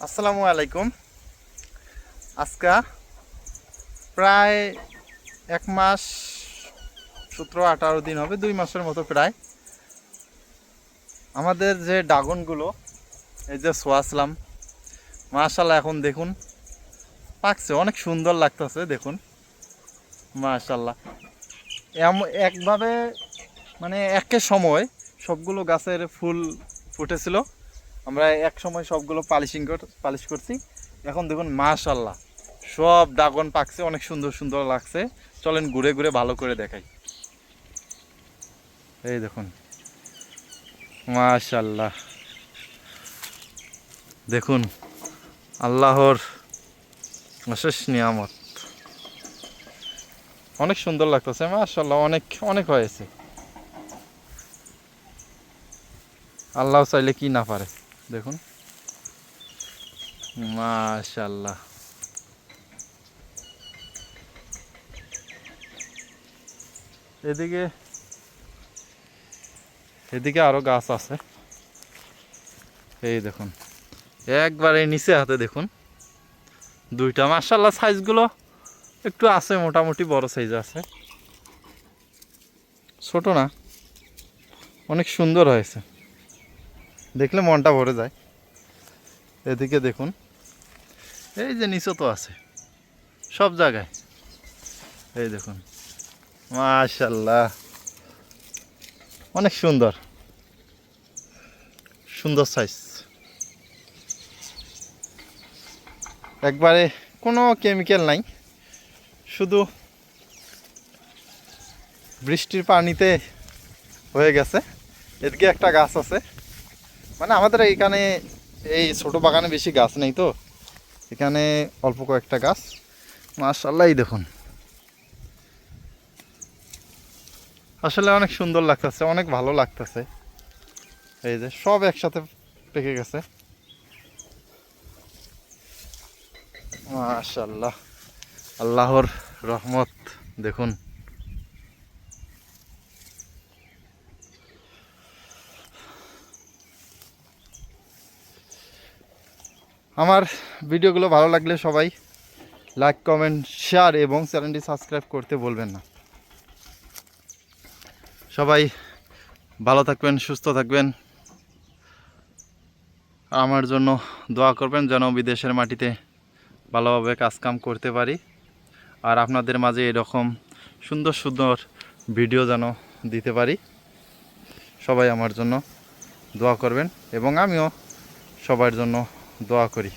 আসসালামু আলাইকুম। আজকে প্রায় 1 মাস 17-18 দিন হবে, 2 মাসের মতো প্রায়। আমাদের যে ড্রাগনগুলো এই যে সোয়াসলাম, মাশাআল্লাহ এখন দেখুন পাকছে, অনেক সুন্দর লাগতেছে। দেখুন মাশাআল্লাহ, একভাবে মানে একের সময় সবগুলো গাছের ফুল ফুটেছিল। আমরা এক সময় সবগুলো পালিশ করছি। এখন দেখুন মাশাআল্লাহ সব ড্রাগন পাকছে, অনেক সুন্দর সুন্দর লাগছে। চলেন ঘুরে ঘুরে ভালো করে দেখাই। এই দেখুন মাশাআল্লাহ, দেখুন আল্লাহর অশেষ নিয়ামত, অনেক সুন্দর লাগতেছে মাশাআল্লাহ। অনেক অনেক হয়েছে, আল্লাহ চাইলে কি না পারে। দেখুন মাশাআল্লাহ। এদিকে এদিকে আরো গাছ আছে। এই দেখুন একবারে নিচে হাতে দেখুন দুইটা, মাশাআল্লাহ সাইজগুলো একটু আছে, মোটামুটি বড় সাইজ আছে, ছোট না, অনেক সুন্দর হয়েছে, দেখলে মনটা ভরে যায়। এদিকে দেখুন, এই যে নিচে তো আছে সব জায়গায়। এই দেখুন মাশাআল্লাহ, অনেক সুন্দর সুন্দর সাইজ, একবারে কোনো কেমিক্যাল নাই, শুধু বৃষ্টির পানিতে হয়ে গেছে। এদিকে একটা গাছ আছে, মানে আমাদের এইখানে এই ছোট বাগানে বেশি গাছ নেই তো, এখানে অল্প কয়েকটা গাছ। মাশাআল্লাহ এই দেখুন, আসলে অনেক সুন্দর লাগতেছে, অনেক ভালো লাগতেছে। এই যে সব একসাথে পেকে গেছে মাশাআল্লাহ, আল্লাহর রহমত। দেখুন আমার ভিডিওগুলো ভালো লাগলে সবাই লাইক, কমেন্ট, শেয়ার এবং চ্যানেলটি সাবস্ক্রাইব করতে বলবেন না। সবাই ভালো থাকবেন, সুস্থ থাকবেন, আমার জন্য দোয়া করবেন যেন বিদেশের মাটিতে ভালোভাবে কাজকাম করতে পারি, আর আপনাদের মাঝে এরকম সুন্দর সুন্দর ভিডিও যেন দিতে পারি। সবাই আমার জন্য দোয়া করবেন এবং আমিও সবার জন্য দোয়া করি।